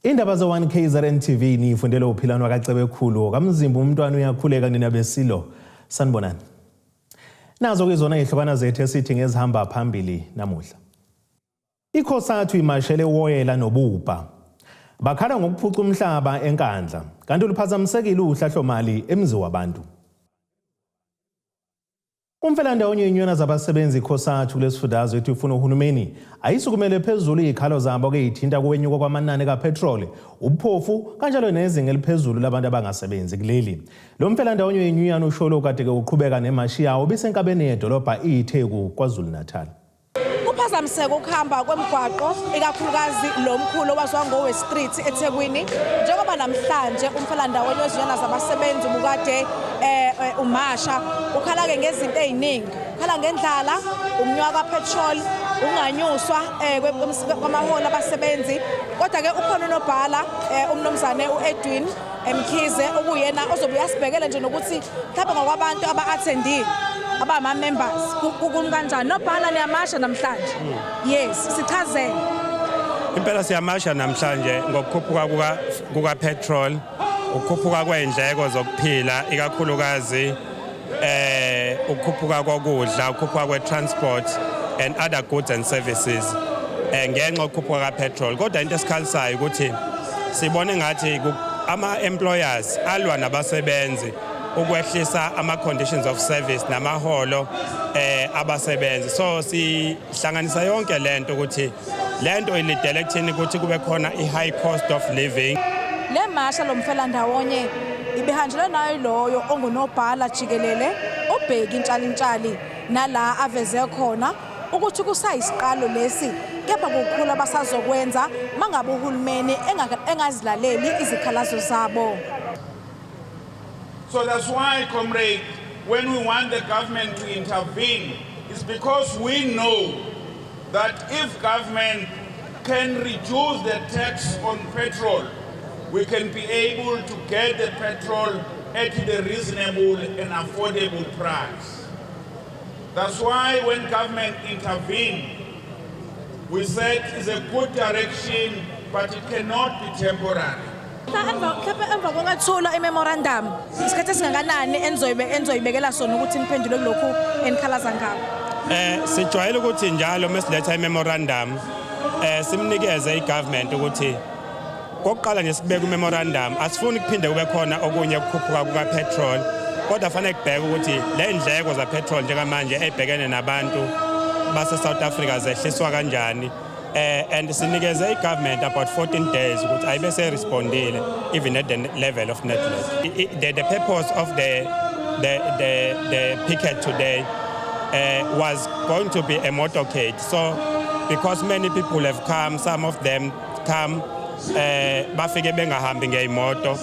Indaba ze-1KZNTV nifundela uphilano wakacebe khulu kamzimba umntwana uyakhuleka nina besilo sanibonani. Nazo kuzona ihlokana zethu esithi ngezihamba phambili namuhla. I-Cosatu Imashele Uwoyela Nobubha.Bakhala ngokuphucwa umhlaba eNkandla kanti luphazamisekile uhlahlomali emzi wabantu. Umfelandawonye inyunyana zabasebenzi I-Cosatu kulesifundazwe ethi ufuna uhulumeni ayisukumele phezulu izikhalo zabo ke ithinta kwenyuka kwamanani kapetrol, ubuphofu kanjalo nezinga eliphezulu labantu abangasebenzi kuleli. Lo mfelandawonye inyunyana usholo kade ke uqhubeka nemarshi yawo bisenkabeni yedolobha iTheku KwaZulu-Natal. Kuphazamiseka ukuhamba kwemigwaqo ikakhulukazi lo mkhulu owaziwa ngowe-street eThekwini njengoba namhlanje umfelandawonye wezinyana zabasebenzi ubukade umasha ukhala ke ngezinto eziningi, ukhala ngendlala, umnywa kapetrol, unganyuswa kwamaholo abasebenzi. Kodwa ke ukhona unobhala umnomzane uEdwin Mkhize okuyena ozobe uyasibhekela nje nokuthi mhlawumbe ngokwabantu aba-attendile abama-members kanjani nobhala niyamasha namhlanje. Yes, sichazele. Impela siyamasha namhlanje ngokukhuphuka kukapetrol, ukukhuphuka kwezindleko zokuphila ikakhulukazi ukukhuphuka kokudla, ukukhuphuka kwetransport and other goods and services ngenxa yokukhuphuka kapetrol. Kodwa into esikhalisayo ukuthi sibone ngathi ama-employers alwa nabasebenzi ukwehlisa ama-conditions of service namaholo abasebenzi. So sihlanganisa yonke lento ukuthi lento ilidele ekutheni ukuthi kube khona i-high cost of living. Le masha lo mfelandawonye ibihanjelwe nayo loyo ongunobhala jikelele obheka intshali nala aveze khona ukuthi kusayisiqalo lesi kepha kukhulu abasazokwenza mangabe uhulumeni engazilaleli izikhalazo zabo. So that's why, comrade, when we want the government to intervene, it's because we know that if government can reduce the tax on petrol, we can be able to get the petrol at the reasonable and affordable price. That's why when government intervenes, we said it's a good direction, but it cannot be temporary. Emva kongathola imemorandum isikhathi esingakanani enzoyibekela sona ukuthi niphendule kulokhu enikhalaza ngakho? Sijwayele ukuthi njalo mesiletha imemorandum simnikeze igovernment ukuthi kokuqala nje sibeke imemorandum asifuni kuphinde kube khona okunye ukukhuphuka kukapetrol, kodwa fanele kubheke ukuthi le ndleko zapetrol njengamanje ezibhekene nabantu base South Africa zehliswa kanjani. And sinikeze i-government about 14 days ukuthi ayibe respondile even at the level of net load. The purpose of the picket today was going to be a motorcade. So because many people have come, some of them come bafike bengahambi ngeyimoto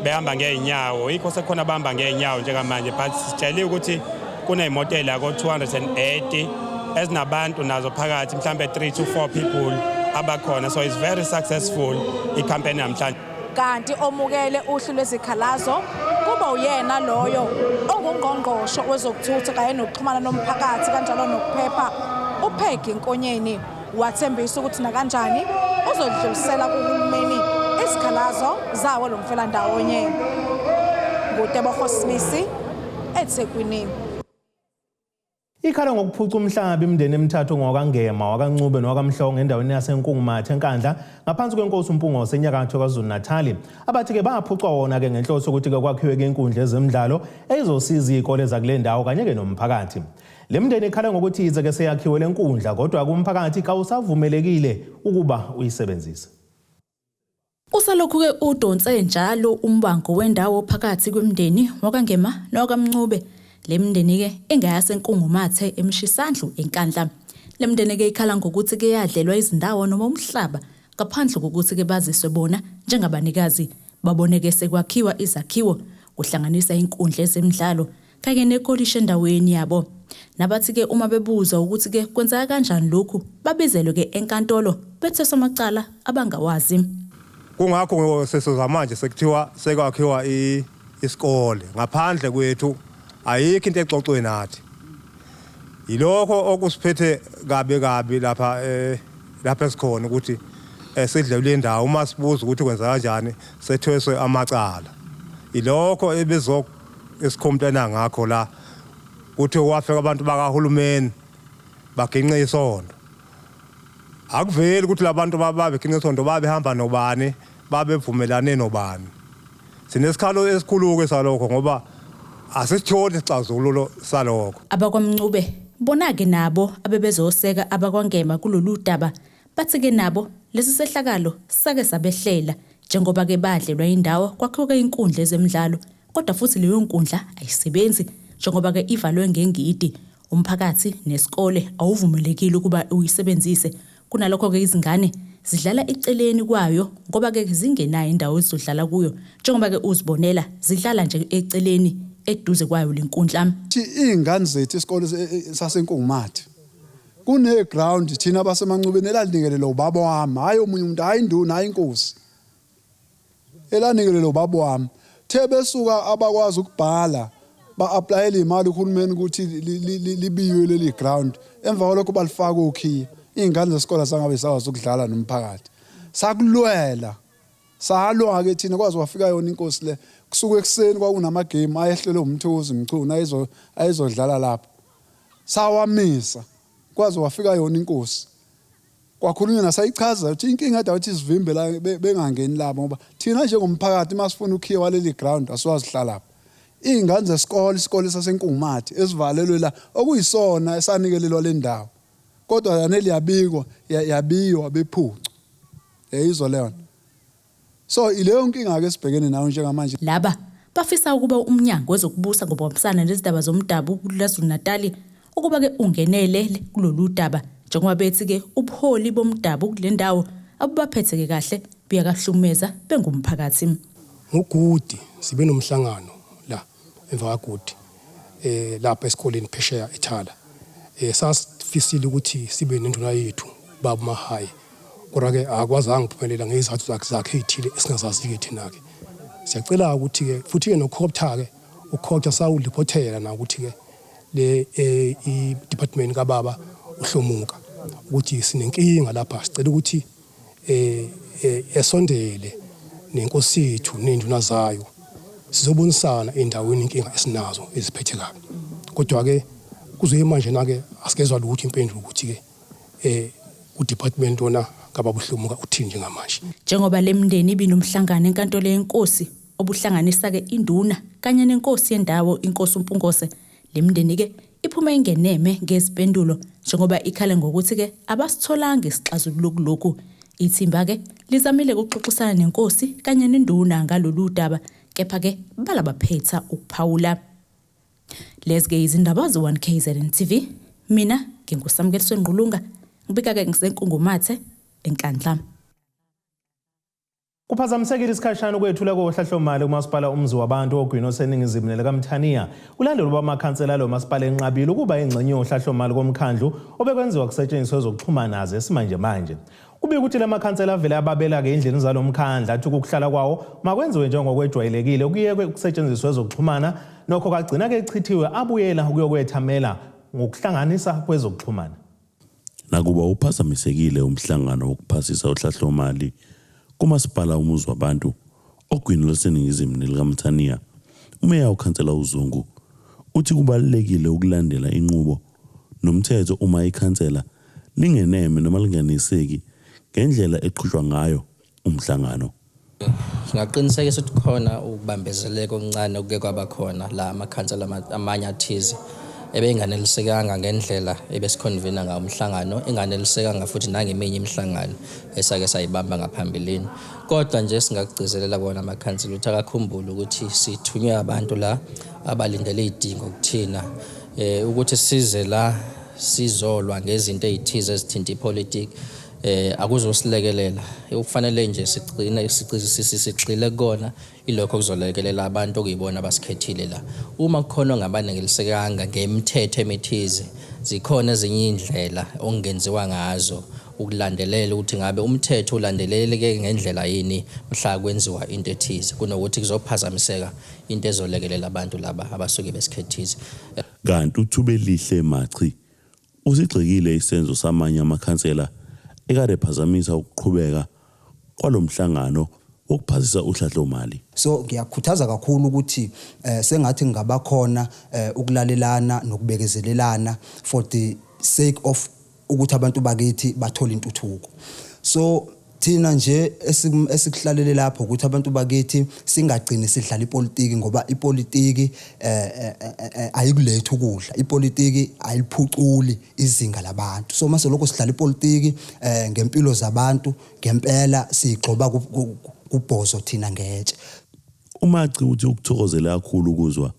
behamba ngeenyawo, yikho sekhona bahamba ngeenyawo njengamanje, but sitsheliwe ukuthi kuneyimoto elako 280 ezinabantu nazo phakathi mhlambe 3 to 4 people abakhona. So it's very successful i-campaign namhlanje. Kanti omukele uhlu lwezikhalazo kuba uyena loyo ongungqongqosho wezokuthutha kanye nokuxhumana nomphakathi kanjalo nokuphepha uPhegi Nkonyeni wathembisa ukuthi nakanjani uzodlulisela kuhulumeni isikhalazo zawo lo mfelandawonye. Ngutebogo Smisi eThekwini. Ikhala ngokuphucwa umhlaba imindeni emithathu ngokangema wakancube nowakamhlongo endaweni yaseNkungumathe eNkandla ngaphansi kwenkosi uMpungose enyakatho KwaZulu-Natal abathi ke baphucwa wona ke ngenhloso ukuthi ke kwakhiwe ke inkundla ezemidlalo ezosiza izikole zakule ndawo kanye ke nomphakathi. Le mindeni ikhala ngokuthi ize ke seyakhiwe lenkundla kodwa kumphakathi kawusavumelekile ukuba uyisebenzise. Usalokhu ke udonse njalo umbango wendawo phakathi kwemindeni wakangema nowakamncube. Le mindeni ke engayaseNkungumathe emshisandlu eNkandla. Le mindeni ke ikhala ngokuthi ke yadlelwa izindawo noma umhlaba ngaphandle kokuthi ke baziswe bona njengabanikazi. Baboneke sekwakhiwa izakhiwo kuhlanganisa inkundla ezemidlalo kanye nekolishi endaweni yabo. Nabathi ke uma bebuza ukuthi ke kwenzeka kanjani lokhu babizelwe ke enkantolo bethesa amacala abangawazi. Kungakho sesoza manje sekuthiwa sekwakhiwa isikole ngaphandle kwethu. Ayikho into exoxwe nathi. Yilokho okusiphethe kabe lapha esikhona ukuthi sidlule indawo uma sibuza ukuthi kwenza kanjani sethweswe amacala ilokho ebizo esikhomplena ngakho la kuthi wafika abantu bakahulumeni baginqa isondo akuveli ukuthi labantu babeginqa isondo babehamba nobani babevumelane nobani sinesikhalo esikhulu ke salokho ngoba asisitholi isixazululo salokho abakwamncube bona-ke nabo abebezoseka abakwangema kulolu daba bathi-ke nabo lesi sehlakalo sake sabehlela njengoba-ke badlelwa indawo kwakhiwe inkundla ezemidlalo kodwa futhi leyo nkundla ayisebenzi njengoba-ke ivalwe ngengidi umphakathi nesikole awuvumelekile ukuba uyisebenzise kunalokho-ke izingane zidlala eceleni kwayo ngoba-ke zingenayo indawo ezizodlala kuyo njengoba-ke uzibonela zidlala nje eceleni eduze kwayo lenkundla. Iy'ngane zethu isikole saseNkungumathe kune-ground thina abasemancubeni elanikelelwa ubaba wami hayi omunye umuntu hayi induna hayi inkosi elanikelelwa ubaba wami the besuka abakwazi ukubhala ba-aplayela imali uhulumeni ukuthi libiywe leli ground emva kwalokho balifaka ukhiya iy'ngane zesikole zangabe sakwazi ukudlala nomphakathi sakulwela salwa-ke thina kwazi wafika yona inkosi le kusuka ekuseni kwakunamagame ayehlelwe umthuzi mchunu ayezodlala lapho sawamisa kwazi wafika yona inkosi kwakhulunywa nasayichaza ukuthi inkinga eda ukuthi sivimbe la bengangeni labo ngoba thina njengomphakathi masifuna ukhiya waleli ground asiwazihlala lapho iy'ngane zesikole isikole saseNkungumathe esivalelwe la okuyisona esanikelelwa le ndawo kodwa yanele yabiwa bephucu yizo leyo so ileyo nkinga-ke sibhekene nayo njengamanje laba bafisa ukuba umnyango wezokubusa ngokubambisana nezindaba zomdabu KwaZulu-Natal ukuba-ke ungenelele kulolu daba njengoba bethi-ke ubuholi bomdabu kule ndawo abubaphethe-ke kahle buyakahlumeza bengumphakathi. Ngugudi sibe nomhlangano la emva kagudi lapha esikoleni phesheya eThala sasifisile ukuthi sibe nenduna yethu baba Mahayi kodwa-ke akwazanga ukuphumelela ngezizathu zakhe ezithile esingazazi-ke thina-ke siyacela ukuthi-ke futhi-ke nokhoptha-ke ukhoptha sawuliphothela na ukuthi-ke le i-department kababa uHlomuka ukuthi sinenkinga lapha sicela ukuthi esondele nenkosi yethu nenduna zayo sizobonisana endaweni inkinga esinazo eziphethe kabi kodwa-ke kuzoye manje na-ke asikezwa lutho impendulo ukuthi-ke udepartment wona kababa uHlomuka uthini njengamanje njengoba le mindeni ibinomhlangano enkantolo yenkosi obuhlanganisa-ke induna kanye nenkosi yendawo inkosi uMpungose le mindeni-ke iphume ingeneme ngezipendulo njengoba ikhala ngokuthi-ke abasitholanga isixazululo kulokhu ithimba-ke lizamile ukuxoxisana nenkosi kanye nenduna ngalolu daba kepha-ke balabaphetha ukuphawula. Lezi-ke izindaba zo-1KZNTV mina nginguSamukeliso Ngqulunga ngibika-ke ngiseNkungumathe eNkandla. Kuphazamisekile isikhashana ukwethula kohlahlomali kumasipala umzi wabantu ogwini oseningizimu nelikaMthaniya ulandelo lwamakhansela lo masipala enqabile ukuba ingxenye yohlahlomali komkhandlu obekwenziwa kusetshenziswa ezokuxhumana nazo esimanje manje. Kubika ukuthi la makhansela avele ababela-ke indlela zalomkhandla athi ukuhlala kwawo makwenziwe njengokwejwayelekile ukuyekwe ukusetshenziswa ezokuxhumana nokho kagcina-ke echithiwe abuyela ukuyokwethamela ngokuhlanganisa kwezokuxhumana. Nakuba uphazamisekile umhlangano wokuphasisa uhlahlomali kumasipala umuzi wabantu ogwini lwaseningizimu nelikaMthaniya umeya ukhansela uZungu uthi kubalulekile ukulandela inqubo nomthetho uma ikhansela lingeneme noma linganiseki ngendlela eqhutshwa ngayo umhlangano. Ngaqinisekisa ukuthi khona ukubambezeleka okuncane okuke kwaba khona la amakhansela amanye athize ebenganelisekanga ngendlela ebesiconvena ngayo umhlangano enganelisekanga futhi nangeminye imihlangano esake sayibamba ngaphambilini kodwa nje singakugcizelela bona amakhansela ukuthi akakhumbule ukuthi sithunywe abantu la abalindele izidingo kuthina ukuthi size la sizolwa ngezinto ezithize ezithinta ipolitiki akuzosilekelela ukufanele nje sigxile kona ilokho kuzolekelela abantu okuyibona basikhethile la uma kukhona ngabanengelisekanga ngemithetho emithize zikhona ezinye indlela ongenziwa ngazo ukulandelela ukuthi ngabe umthetho ulandeleleke ngendlela yini mhla kwenziwa into ethize kunokuthi kuzophazamiseka into ezolekelela abantu laba abasuke besikhethile. Kanti uThubelihle Machi usigxekile isenzo samanye amakhansela ekade phazamisa ukuqhubeka kwalomhlangano wokuphasisa uhlahlomali. So ngiyakhuthaza kakhulu ukuthi sengathi ngaba khona ukulalelana nokubekezelelana for the sake of ukuthi abantu bakithi bathola intuthuko. So thina nje esikuhlalele lapho ukuthi abantu bakithi singagcini sidlala ipolitiki ngoba ipolitiki ayikuletha ukudla, ipolitiki ayiliphuculi izinga labantu. So mase lokho sidlala ipolitiki ngempilo zabantu ngempela sigxoba kubhozo thina ngetshe. Umaci uthi ukuthokozela kakhulu ukuzwa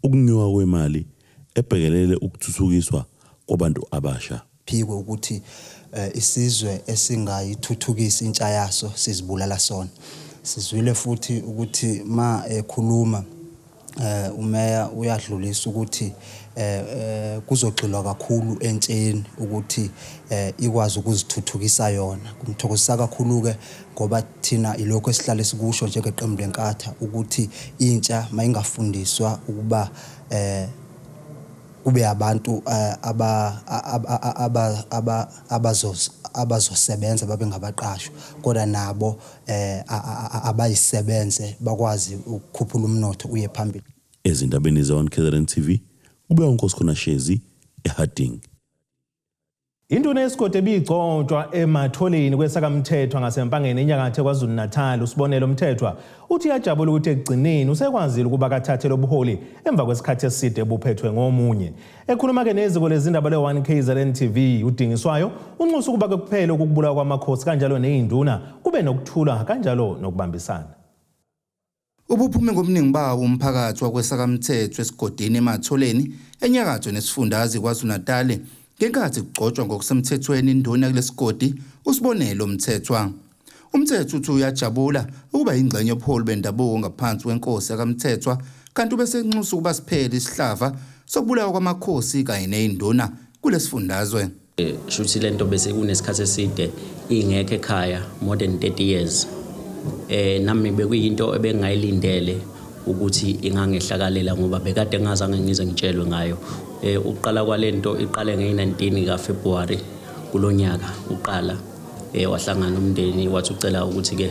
ukunyuka kwemali ebhekelele ukuthuthukiswa kwabantu abasha. Phikwe ukuthi isizwe esingayithuthukisa intsha yaso sizibulala sona. Sizwile futhi ukuthi ma ekhuluma umeya uyadlulisa ukuthi kuzogxilwa kakhulu entsheni ukuthi ikwazi ukuzithuthukisa yona. Kumthokozisa kakhulu ke ngoba thina ilokho esihlale sikusho njengeqembu lenkatha ukuthi intsha mayingafundiswa ukuba kube abantu abazosebenza babe ngabaqashwa kodwa nabo abayisebenze bakwazi ukukhuphula umnotho uye phambili. Ezindabeni ze-1KZNTV ube uNkosikhona Shezi eHarding. Induna yesigodi ebigcotshwa ematholeni kwesakamthethwa ngasempangeni enyakatho KwaZulu-Natal uSibonelo Mthethwa uthi yajabula ukuthi ekugcineni usekwazile ukuba akathathele ubuholi emva kwesikhathi eside ebuphethwe ngomunye. Ekhuluma ke neziko lezindaba le-1KZNTV udingiswayo unxusa ukuba kuphela ukubulawa kwamakhosi kanjalo nezinduna kube nokuthula kanjalo nokubambisana. Ubuphume ngomningi bawo umphakathi wakwesakamthethwa esigodini ematholeni enyakatho nesifundazwe KwaZulu-Natal ngenkathi kugcotshwa ngokusemthethweni induna kulesigodi uSibonelo Mthethwa. Umthethwa uthi uyajabula ukuba ingxenye yobuholi bendabuko ngaphansi kwenkosi yakamthethwa kanti ubese enxusa ukuba siphele isihlava sokubulawa kwamakhosi kanye nezinduna kulesifundazwe. Shuthi lento bese kunesikhathi eside ingekho ekhaya more than 30 years. Nami bekuyinto ebengayilindele ukuthi ingangehlakalela ngoba bekade ngazange ngize ngitshelwe ngayo. Uqala kwalento iqale nge-19 kaFebruary kulonyaka uqala wahlangana umndeni wathi ucela ukuthi ke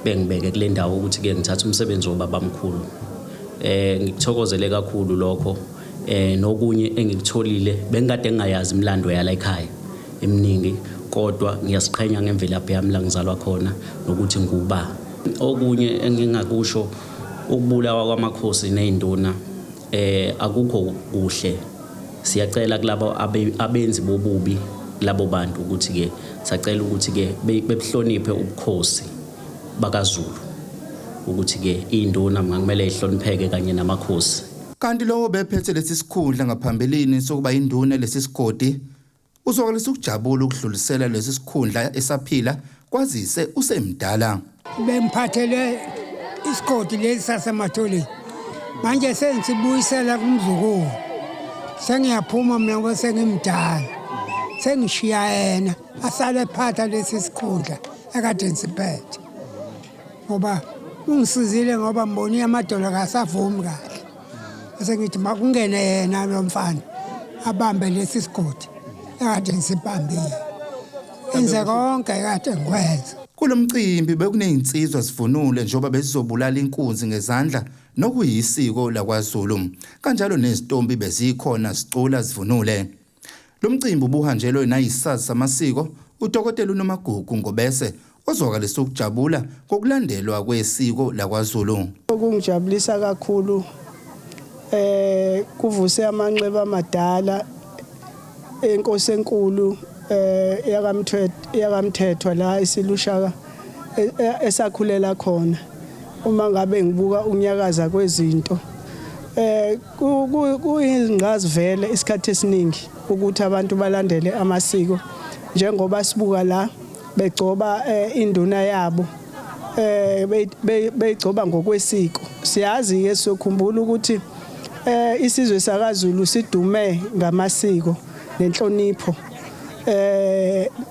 bengibeke kule ndawo ukuthi ke ngithathe umsebenzi wobabamkhulu. Ngikuthokozele kakhulu lokho. Nokunye engikutholile bengikade ngingayazi imlando yala ekhaya eminingi kodwa ngiyasiqhenya ngemvelaphi yami la ngizalwa khona nokuthi nguba. Okunye engingakusho ukubulawa kwamakhosi nezinduna akukho kuhle. Siyacela kulabo abenzi bobubi labo bantu ukuthi ke sacela ukuthi ke bebuhloniphe ubukhosi bakaZulu ukuthi ke induna mangamele ihlonipheke kanye namakhosi. Kanti lowo bephethe lesi sikhundla ngaphambilini sokuba induna lesi sigodi uzokwalisa ukujabula ukudlulisela lesi sikhundla esaphila kwazise usemdala. Bemphathele isigodi lesi sasematholeni manje sengibuyisela kumzukulu. Sengiyaphuma mina ngoba sengimdala. Sengishiya yena asale phatha lesi sikhundla akade ngisiphethe. Ngoba ungisizile ngoba mboni amadolo kasavumi kahle. Bese ngithi makungene yena lo mfana abambe lesi sigodi akade ngisibambile. Enze konke kade ngikwenza. Kulomcimbi bekunezinsizwa zivunule njengoba bezizobulala inkunzi ngezandla nokuyisiko lakwaZulu. Kanjalo nezitombi bezikhona sicula zivunule. Lo mcimbi ubuhanjelwe nayisazi samasiko uDokotela uNomagugu Ngobese ozwakalisa ukujabula kokulandelwa kwesiko lakwaZulu. Okungijabulisa kakhulu kuvuse amanxeba amadala enkosi enkulu yakamthethwa la isilushaka esakhulela khona. Uma ngabe ngibuka unyakaza kwezinto kuyingqazi vele isikhathi esiningi ukuthi abantu balandele amasiko njengoba sibuka la begcoba induna yabo begcoba ngokwesiko. Siyazi ke sokhumbula ukuthi isizwe sakaZulu sidume ngamasiko nenhlonipho.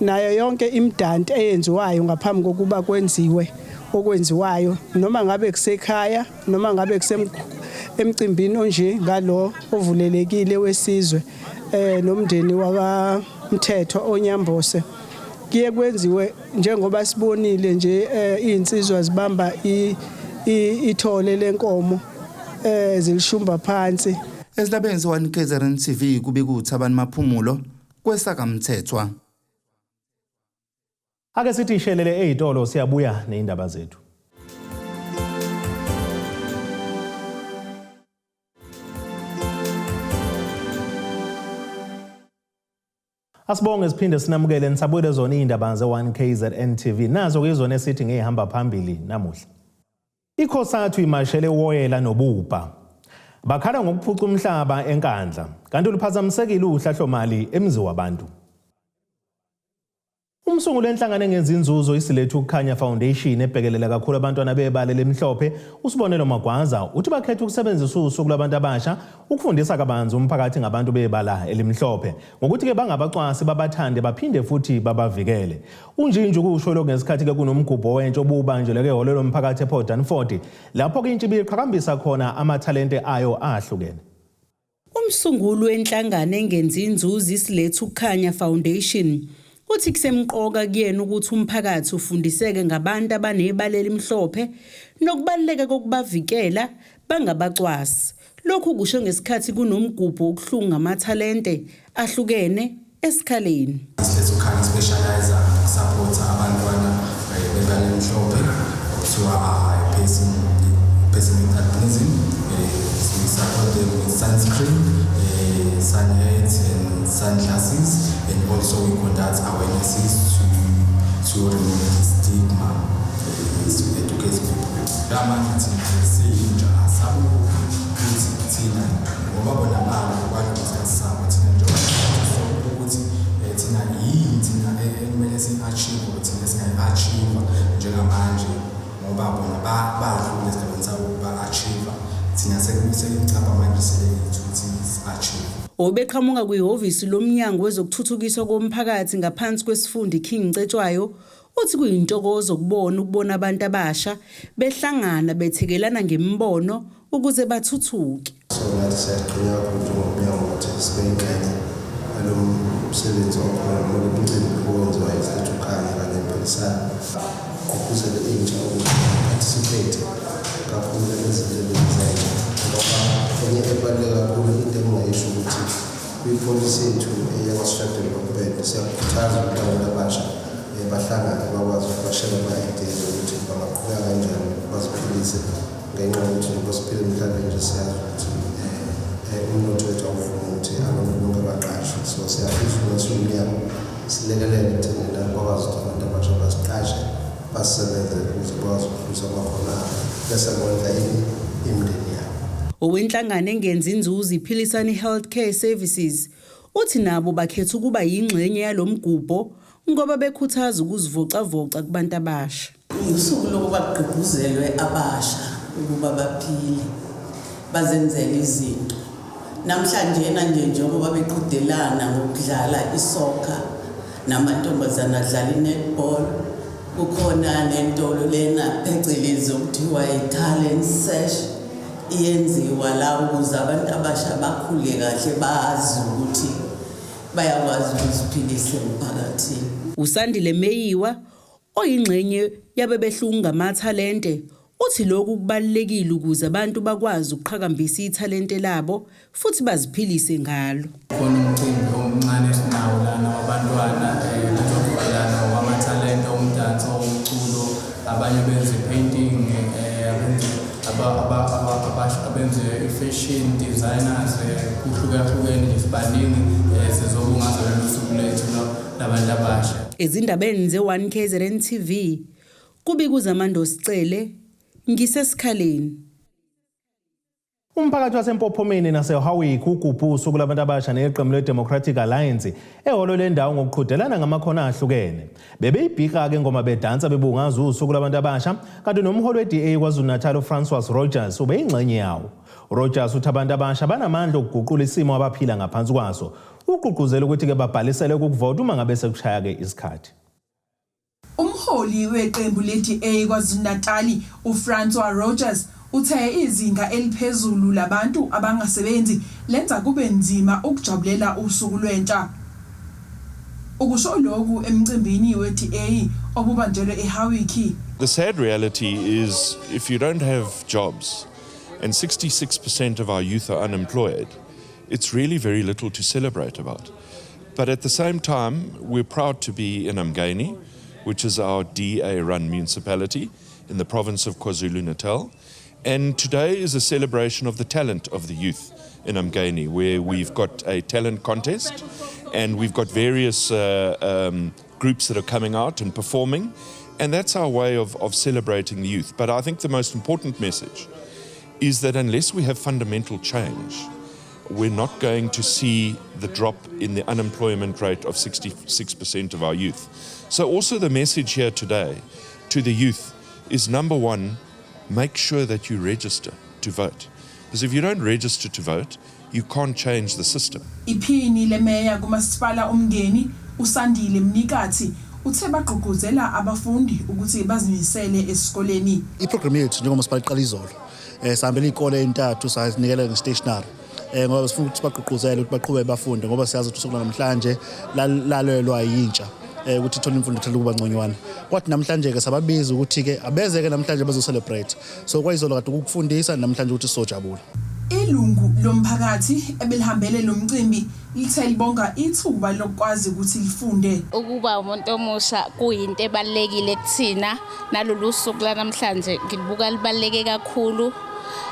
Nayo yonke imidanti eyenziwayo ngaphambi kokuba kwenziwe okwenziwayo noma ngabe kusekhaya noma ngabe emcimbini onje ngalo ovulelekile wesizwe nomndeni wakaMthethwa oNyambose kuye kwenziwe njengoba sibonile nje insizwa zibamba ithole lenkomo zilishumba phansi. Esilabeni se-1KZNTV kube kuThabani Maphumulo kwesakamthethwa. Ake sithi ishelele ezitolo siyabuya neindaba zethu. Asibonge siphinde sinamukele nisabuyele zona izindaba ze-1KZNTV nazo ke izona esithi ngehamba phambili namuhla. I-Cosatu Imashele Uwoyela Nobubha. Bakhala ngokuphucwa umhlaba eNkandla kanti luphazamisekile uhlahlomali emzi wabantu. Umsunguli wenhlangano engenza inzuzo isilethu ukukhanya Foundation ebhekelela kakhulu abantwana bebala lemhlophe uSibonelo Magwaza uthi bakhetha ukusebenzisa usuku labantu abasha ukufundisa kabanzi umphakathi ngabantu bebala elimhlophe ngokuthi ke bangabacwasi babathande baphinde futhi babavikele. Unjinje ukusho lokho ngesikhathi ke kunomgubho wentsha obubanjeleke eholelo lomphakathi ePort Danford lapho ke intshibi iqhakambisa khona amathalente ayo ahlukene. Umsunguli wenhlangano engenza inzuzo isilethu ukukhanya Foundation uthi kusemqoka kuyena ukuthi umphakathi ufundiseke ngabantu abanebala elimhlophe nokubaluleka kokubavikela bangabacwasi. Lokhu kusho ngesikhathi kunomgubho wokuhlunga amathalente ahlukene esikhaleni. Isilethu ukukhanya specialize support abantwana bebala elimhlophe okuthiwa person with albinism. We support them with sunscreen, sun hats and sunglasses, and also we conduct awarenesses to remove the stigma, to educate people. Ramanithi siyintsha asabu ukuthi thina ngoba bona balo kwakuzasaba thina njengoba ukuthi thina yini ekumele si-achieve ukuthi singayi-achieve njengamanje ngoba bona badlule esigabeni sabo ba-achieve thina sekuyichapha manje selekthi ukuthi si-achieve. Obeqhamuka kwihhovisi lomnyango wezokuthuthukiswa komphakathi ngaphansi kwesifundo King Ncetshwayo uthi kuyintokozo ukubona abantu abasha behlangana bethekelana ngemibono ukuze bathuthuke. So ngathi siyaqhenya kakhulu ngomnyango ukuthi sibengane alomsebenzi okhona ngoba umcimbi owenziwa isilethu ukukhanya kanye nephilisana kugqugquzela intsha ukuthi participate kakhulu ezinhlelweni zentsha ngoba enye ebaluleke kakhulu into engingayisho ukuthi kwi-policy yethu eyakwa-structured development siyakhuthaza ukuthi abantu abasha bahlangane bakwazi ukuthi bashare ama-ideas ukuthi bangaqhubeka kanjani baziphilise ngenxa yokuthi ngoba siphila emhlabeni nje siyazi ukuthi umnotho wethu awuvumi ukuthi abantu bonke baqashwe. So siyafisa ukuthi umnyango silekelele ekutheni bakwazi ukuthi abantu abasha baziqashe basebenzele ukuthi bakwazi ukukhulisa amakhono abo bese bonke imindeni yabo. Owenhlangano engenza inzuzo iphilisani healthcare services uthi nabo bakhetha ukuba yingxenye yalomgubho ngoba bekhuthaza ukuzivocavoca kubantu abasha. Usuku lokuba kugqugquzelwe abasha ukuba baphile bazenzele izinto. Namhlanje nje njengoba beqhudelana ngokudlala isoccer namantombazana adlala i-netball kukhona nentolo lena phecelezi okuthiwa i-talent sesh iyenziwa la ukuze abantu abasha bakhule kahle bazi ukuthi bayakwazi ukuziphilisa emphakathini. Usandile Meyiwa oyingxenye yabebehlunga amathalente uthi lokhu kubalekile ukuze abantu bakwazi ukuqhakambisa ithalente labo futhi baziphilise ngalo. Khona umcimbi omncane esinawo lana wabantwana bezokubelana wamathalente omdanso omculo abanye benze painting abenze fashion designers kuhlukahlukene nje sibaningi sizobungaza lolu suku lethu labantu abasha. Ezindabeni ze-1KZNTV kubikuZamando Sicele ngisesikhaleni. Umphakathi waseMpophomeni naseHowick ugubha usuku labantu abasha neqembu le-Democratic Alliance ehholo lendawo ngokuqhudelana ngamakhono ahlukene. Bebeyibhika ke ngoma bedansa bebungaza usuku labantu abasha kanti nomholi we-DA KwaZulu-Natal uFrancois Rogers ubeyingxenye yawo. Rogers uthi abantu abasha banamandla okuguqula isimo abaphila ngaphansi kwaso. Ugqugquzela ukuthi ke babhalisele ukuvota uma ngabe sekushaya ke isikhathi. Umholi weqembu le-DA KwaZulu-Natal uFrancois Rogers uthe izinga eliphezulu labantu abangasebenzi lenza kube nzima ukujabulela usuku lwentsha. Ukusho lokhu emcimbini we-DA obubanjelwe eHawiki. The sad reality is if you don't have jobs and 66% of our youth are unemployed, it's really very little to celebrate about. But at the same time, we're proud to be in Umgeni, which is our DA-run municipality in the province of KwaZulu-Natal. And today is a celebration of the talent of the youth in Umgeni, where we've got a talent contest and we've got various groups that are coming out and performing. And that's our way of celebrating the youth. But I think the most important message is that unless we have fundamental change, we're not going to see the drop in the unemployment rate of 66% of our youth. So also the message here today to the youth is, number one, make sure that you register to vote. Because if you don't register to vote, you can't change the system. Iphini lemeya kumasipala Umngeni uSandile Mnikathi uthe bagqugquzela abafundi ukuthi bazimisele esikoleni. Iprogram yethu njengomasipala iqala izolo. Sihambele izikole ezintathu sazinikela ngestationary. Ngoba sifuna ukuthi bagqugquzele ukuthi baqhube bafunde ngoba siyazi ukuthi usuku namhlanje lalelwa yintsha ukuthi ithola imfundo ethile kuba ngconywana. Kwathi namhlanje ke sababiza ukuthi ke abezeke namhlanje bazo celebrate. So kwayizolo kade ukufundisa namhlanje ukuthi sojabula. Ilungu lomphakathi ebelihambele lo mcimbi lithe libonga ithuba lokwazi ukuthi lifunde. Ukuba umuntu omusha kuyinto ebalekile kuthina nalolu suku namhlanje ngilibuka libaleke kakhulu.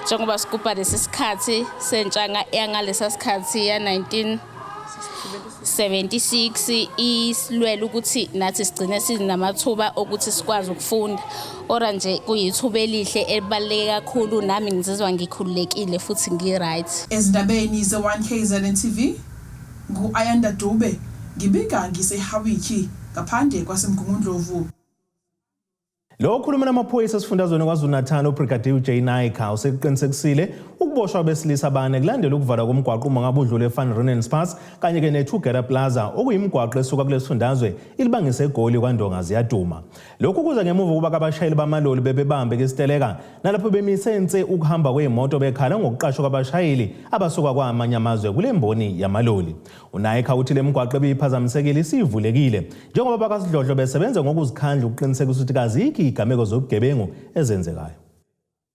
Njengoba sigubha lesisikhathi sentshanga yangalesa sikhathi ya 1976 isilwela ukuthi nathi sigcine sinamathuba ukuthi sikwazi ukufunda. Ora nje kuyithuba elihle elibaleke kakhulu nami ngizizwa ngikhululekile futhi ngiright. Ezindabeni ze1KZNTV ngu-Ayanda Dube ngibika ngiseHawiki ngaphandle kwasemgungundlovu. Lo khuluma namaphoyisa esifundazweni kwaZulu-Natal uBrigadier J Naika useqinisekisile ukuboshwa abesilisa abane kulandela ukuvala komgwaqo uma ngabe udlule eFan Renaissance Pass kanye ke neTugera Plaza okuyimigwaqo esuka kulesifundazwe ilibangise eGoli kwaNdonga ziyaduma. Lokhu kuza ngemuva kuba abashayeli bamaloli bebebambe kesiteleka nalapho bemisenze ukuhamba kweimoto bekhala ngokuqashwa kwabashayeli abasuka kwamanye amazwe kule mboni yamaloli. uNaika uthi le migwaqo ebiphazamisekile isivulekile njengoba bakasidlodlo besebenza ngokuzikhandla ukuqinisekisa ukuthi kazikho igameko zobugebengu ezenzekayo.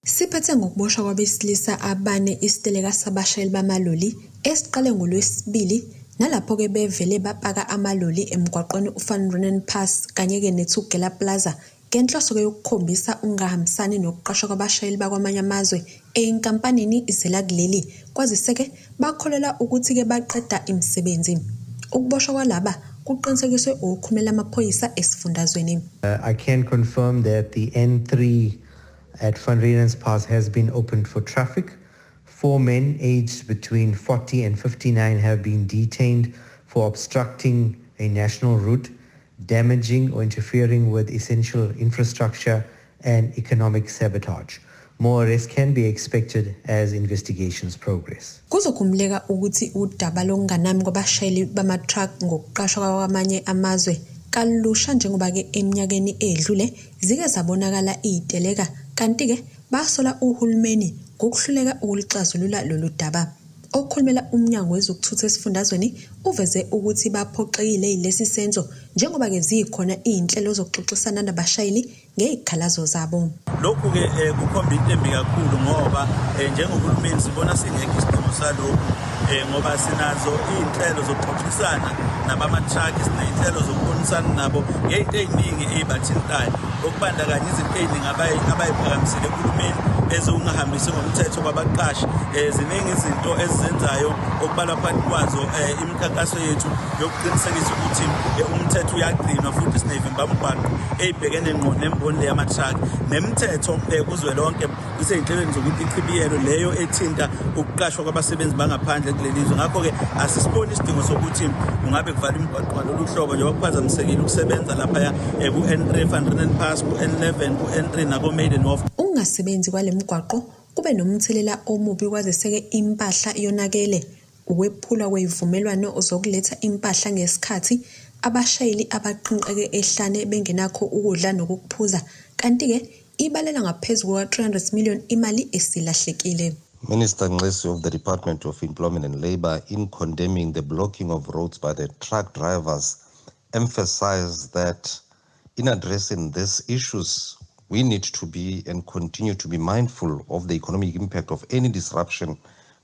Siphethe ngokuboshwa kwabesilisa abane isiteleka sabashayeli bamaloli esiqale ngolwesibili nalapho ke bevele bapaka amaloli emgwaqweni uFan Renaissance Pass kanye ke neTugela Plaza ngenhloso ke yokukhombisa ungahambisani nokuqashwa kwabashayeli bakwamanye amazwe einkampanini izela kuleli kwaziseke bakholela ukuthi ke baqeda imisebenzi. Ukuboshwa kwalaba kuqinisekiswe ukukhumela amaphoyisa esifundazweni. I can confirm that the N3 at Van Renaissance Pass has been opened for traffic. 4 men aged between 40 and 59 have been detained for obstructing a national route, damaging or interfering with essential infrastructure and economic sabotage. More arrests can be expected as investigations progress. Kuzokumleka ukuthi udaba longanami kwabashayeli bama-truck ngokuqashwa kwamanye amazwe kalusha njengoba ke eminyakeni edlule zike zabonakala iziteleka kanti ke basola uhulumeni ngokuhluleka ukulixazulula lolu daba. Okhulumela umnyango wezokuthutha esifundazweni uveze ukuthi baphoxekile lesi senzo njengoba ke zikhona izinhlelo zokuxoxisana nabashayeli ngezikhalazo zabo. Lokhu ke kukhomba into embi kakhulu ngoba njengohulumeni sibona singekho isidingo salokhu ngoba sinazo izinhlelo zokuxoxisana nabama-truck, sinezinhlelo zokubonisana nabo ngezinto eziningi ezibathintayo okubandakanya izinto eziningi abayiphakamisile kuhulumeni ezingahambisi ngomthetho kwabaqashi. Ziningi izinto ezizenzayo okubalwa phakathi kwazo imikhankaso yethu yokuqinisekisa ukuthi umthetho uyagcinwa futhi sinevimbamgwaqo eyibhekene ngqo nemboni yama-truck nemithetho kuzwelonke isey'nhlelweni zokuthi ichibiyelo leyo ethinta ukuqashwa kwabasebenzi bangaphandle kuleli zwe. Ngakho-ke asisiboni isidingo sokuthi kungabe kuvala imigwaqo ngalolu hlobo njengoba kuphazamisekile ukusebenza laphaya ku-N3 Van Renaissance Pass, ku-N11, ku-N3 nako-Maiden Wharf. Ungasebenzi kwale migwaqo kube nomthelela omubi kwaziseke impahla yonakele ukwephulwa kwezivumelwano zokuletha impahla ngesikhathi abashayeli abaqinqeke ehlane bengenakho ukudla nokuphuza kanti ke ibalela ngaphezulu kwa-300 million imali esilahlekile. Minister Ngesi of the Department of Employment and Labour, in condemning the blocking of roads by the truck drivers emphasize that in addressing these issues, we need to be and continue to be mindful of the economic impact of any disruption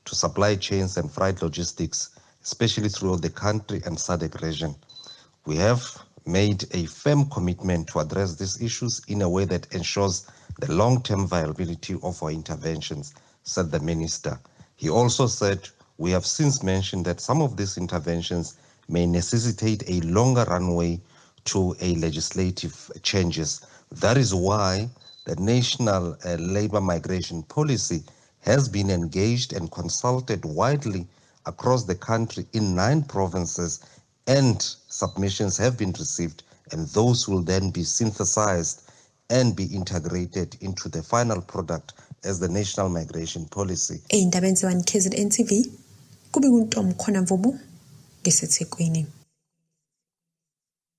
to supply chains and freight logistics, especially throughout the country and SADC region. We have made a firm commitment to address these issues in a way that ensures the long-term viability of our interventions, said the minister. He also said, we have since mentioned that some of these interventions may necessitate a longer runway to a legislative changes. That is why the National Labour Migration Policy has been engaged and consulted widely across the country in 9 provinces, and submissions have been received, and those will then be synthesized and be integrated into the final product as the National Migration Policy. I-1KZNTV, kubikuntom khona mvubu, ngesethekwini.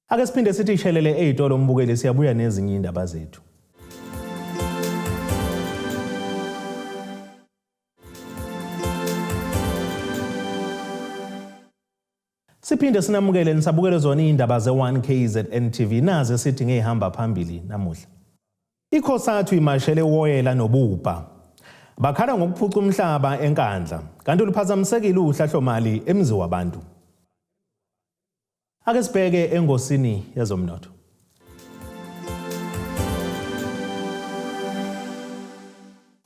Ake siphinde sithi shelele eyitolo mbukeli siyabuya nezinye indaba zethu. Siphinde sinamukele nisabukele zona indaba ze-1KZNTV naze sithi ngehamba phambili namuhla. I-Cosatu Imashele Uwoyela Nobubha.Bakhala ngokuphucwa umhlaba eNkandla kanti luphazamisekile uhlahlomali emziwa abantu. Ake sibheke engosini yezomnotho.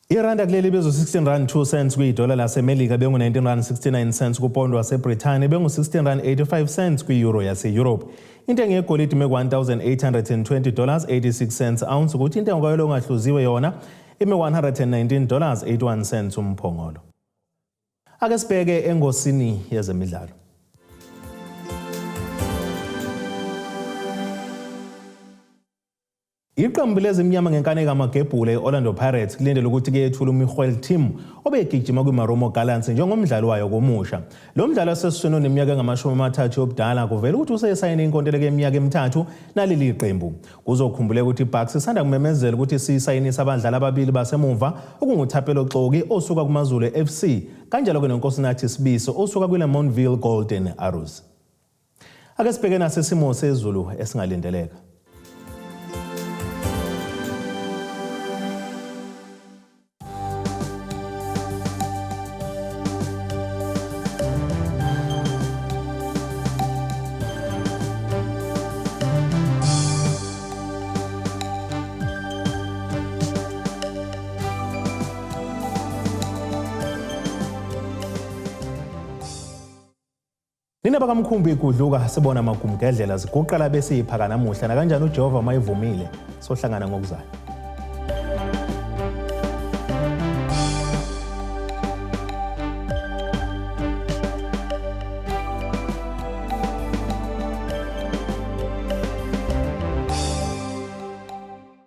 Iranda kuleli bezo 16 rand 2 cents kwi-dollar laseMelika bengu 19 rand 69 cents kupondo waseBrithani bengu 16 rand 85 cents kwi-euro yase-Europe. Intengo yegolide me $1,820.86 cents ounce ukuthi intengo kayo ongahluziwe yona ime $119.81 cents umphongolo. Ake sibheke engosini yezemidlalo. Iqembu lezimnyama ngenkaneka amagebhule eOrlando Pirates kulindele ukuthi kuyethula uMichael Team obegijima kwiMaromo Gallants njengomdlali wayo komusha. Lo mdlali osesiswini oneminyaka engama-30 yobudala kuvela ukuthi useyisayine inkontileka eminyaka emithathu naleli qembu. Kuzokhumbuleka ukuthi iBucks isanda kumemezela ukuthi siyisayinisa abadlali ababili basemuva okunguThapelo Xoki osuka kuMaZulu FC kanjalo noNkosinathi Sibiso osuka kwiLemontville Golden Arrows. Ake sibheke nasesimo sezulu esingalindeleka. Nina bakamkhumbi ikudluka sibona amagumgedlela ziguqala bese iphaka namuhla na kanjani uJehova mayivumile sohlangana ngokuzayo.